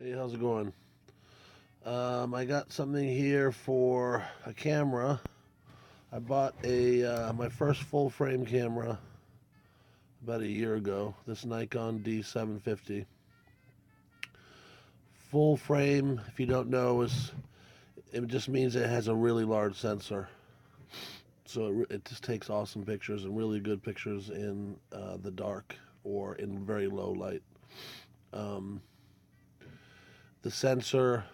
Hey, how's it going? I got something here for a camera. I bought a my first full frame camera about a year ago. This Nikon D750 full frame. If you don't know, is it just means it has a really large sensor. So it just takes awesome pictures and really good pictures in the dark or in very low light. Um, the sensor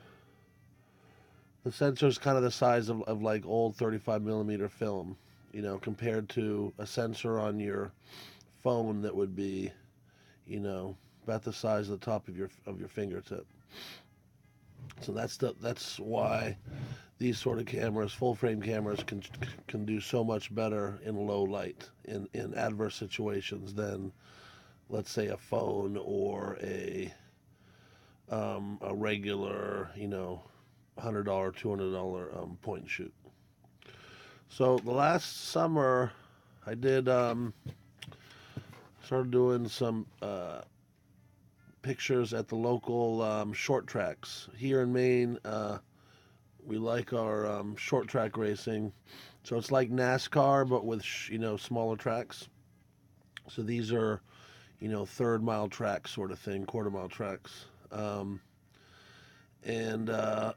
The sensor is kind of the size of like old 35 millimeter film, compared to a sensor on your phone that would be, about the size of the top of your fingertip. So that's why these sort of cameras, full frame cameras, can do so much better in low light in adverse situations than, let's say, a phone or a regular, $100, $200 point and shoot. So the last summer, I did started doing some pictures at the local short tracks here in Maine. We like our short track racing, so it's like NASCAR but with smaller tracks. So these are third mile tracks sort of thing, quarter mile tracks. And I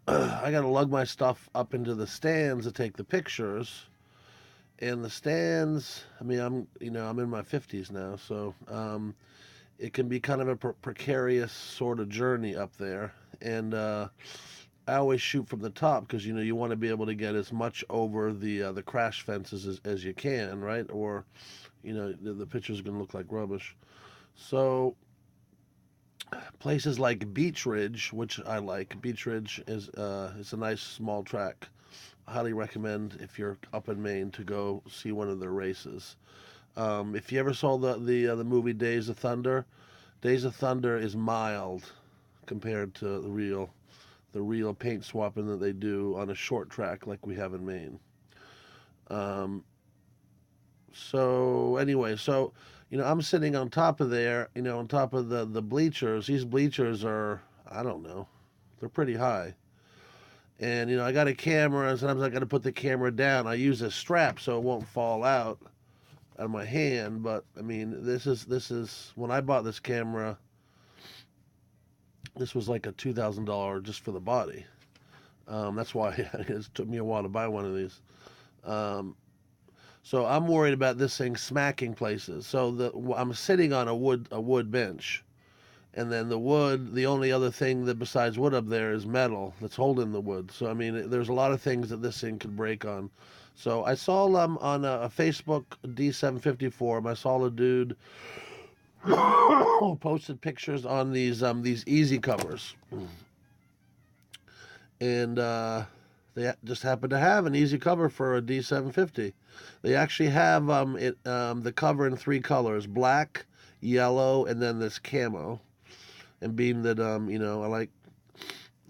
got to lug my stuff up into the stands to take the pictures. And the stands, I mean, I'm in my 50s now, so it can be kind of a precarious sort of journey up there. And I always shoot from the top because you want to be able to get as much over the crash fences as you can, right? Or the picture's gonna look like rubbish. So places like Beach Ridge, which I like. Beach Ridge is a nice small track. I highly recommend if you're up in Maine to go see one of their races. If you ever saw the movie Days of Thunder, Days of Thunder is mild compared to the real paint swapping that they do on a short track like we have in Maine. Um, so anyway, I'm sitting on top of there, on top of the bleachers. These bleachers are, I don't know, they're pretty high. And I got a camera, and sometimes I got to put the camera down. I use a strap so it won't fall out of my hand. But I mean, this is when I bought this camera. This was like a $2,000 just for the body. That's why it took me a while to buy one of these. Um, so I'm worried about this thing smacking places. So I'm sitting on a wood bench, and then the only other thing that besides wood up there is metal that's holding the wood. So I mean, there's a lot of things that this thing could break on. So I saw on a Facebook D750 forum. I saw a dude who posted pictures on these easy covers, and they just happen to have an easy cover for a D750. They actually have the cover in three colors: black, yellow, and then this camo. And being that I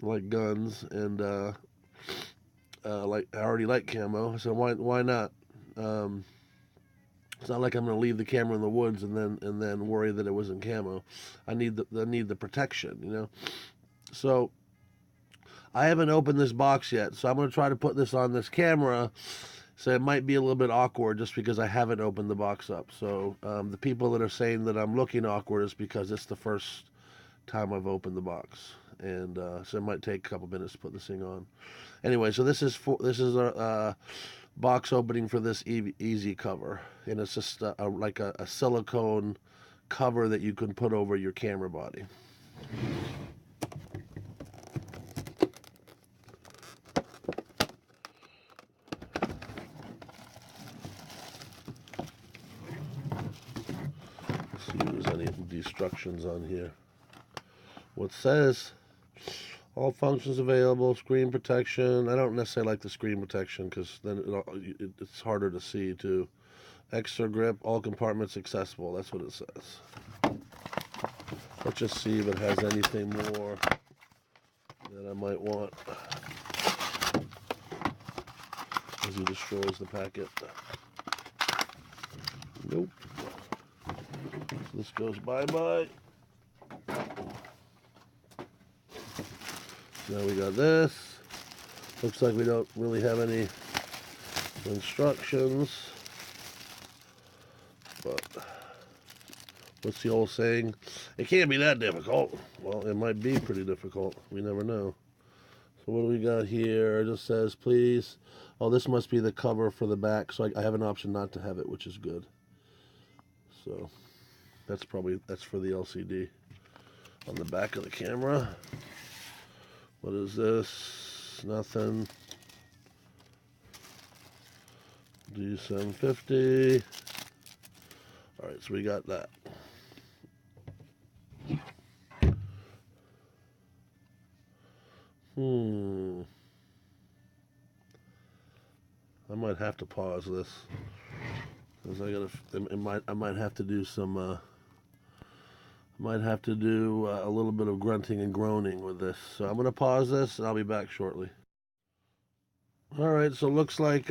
like guns and I already like camo, so why not? Um, it's not like I'm gonna leave the camera in the woods and then worry that it wasn't camo. I need the protection. So I haven't opened this box yet, so I'm gonna try to put this on this camera. So it might be a little bit awkward just because I haven't opened the box up. So the people that are saying that I'm looking awkward is because it's the first time I've opened the box, and so it might take a couple minutes to put this thing on. Anyway, so this is a box opening for this easy cover, and it's just like a silicone cover that you can put over your camera body. Let's see if there's any instructions on here. What says all functions available, screen protection. I don't necessarily like the screen protection because then it's harder to see too. Extra grip, all compartments accessible. That's what it says. Let's just see if it has anything more that I might want as he destroys the packet. Nope. So this goes bye-bye. Now we got this. Looks like we don't really have any instructions, but what's the old saying? It can't be that difficult. Well, it might be pretty difficult. We never know. So what do we got here? It just says, please. Oh, this must be the cover for the back, so I have an option not to have it, which is good. So that's for the LCD on the back of the camera. What is this? Nothing. D750. All right, so we got that. I might have to pause this because I might have to do some. Might have to do a little bit of grunting and groaning with this. So I'm gonna pause this and I'll be back shortly. All right, so it looks like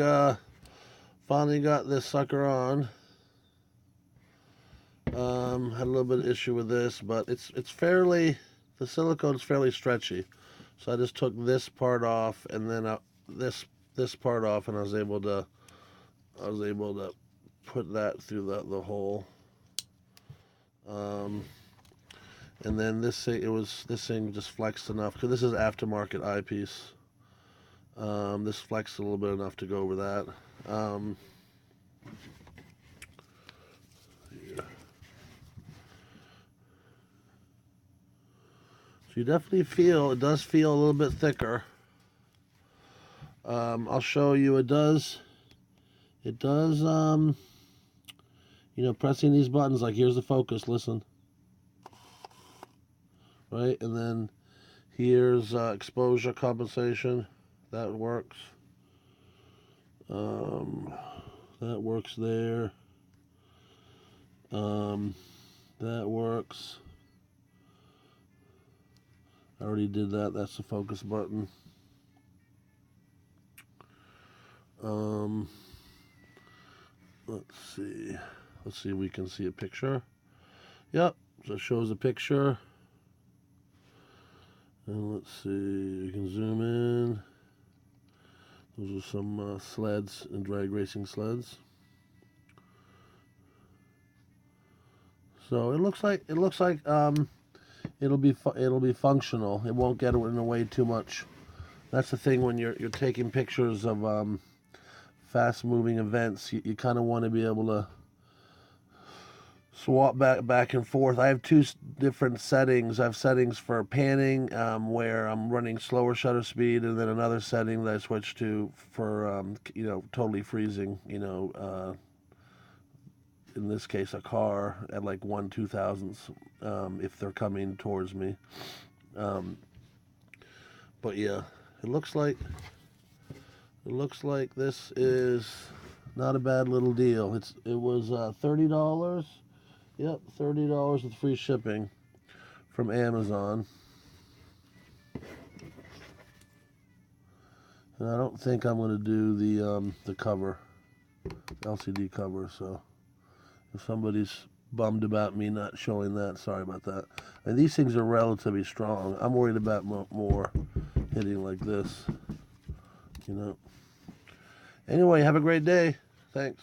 finally got this sucker on. Had a little bit of issue with this, but the silicone's fairly stretchy. So I just took this part off and then this part off, and I was able to put that through the hole. And then this thing just flexed enough, because this is aftermarket eyepiece. This flexed a little bit enough to go over that. So you definitely it does feel a little bit thicker. I'll show you, it does, you know, pressing these buttons, like here's the focus, listen. Right, and then here's exposure compensation, that works. That works there. That works. I already did that, that's the focus button. Let's see if we can see a picture. Yep, so it shows a picture. And let's see, you can zoom in. Those are some sleds and drag racing sleds. So it looks like it'll be functional. It won't get in the way too much. That's the thing when you're taking pictures of fast-moving events. You kind of want to be able to swap back and forth. I have two different settings. I have settings for panning, where I'm running slower shutter speed, and then another setting that I switch to for you know, totally freezing. You know, in this case, a car at like 1/2000th, if they're coming towards me. But yeah, it looks like this is not a bad little deal. It was $30. Yep, $30 with free shipping from Amazon. And I don't think I'm going to do the cover, LCD cover. So if somebody's bummed about me not showing that, sorry about that. And these things are relatively strong. I'm worried about more hitting like this, you know. Anyway, have a great day. Thanks.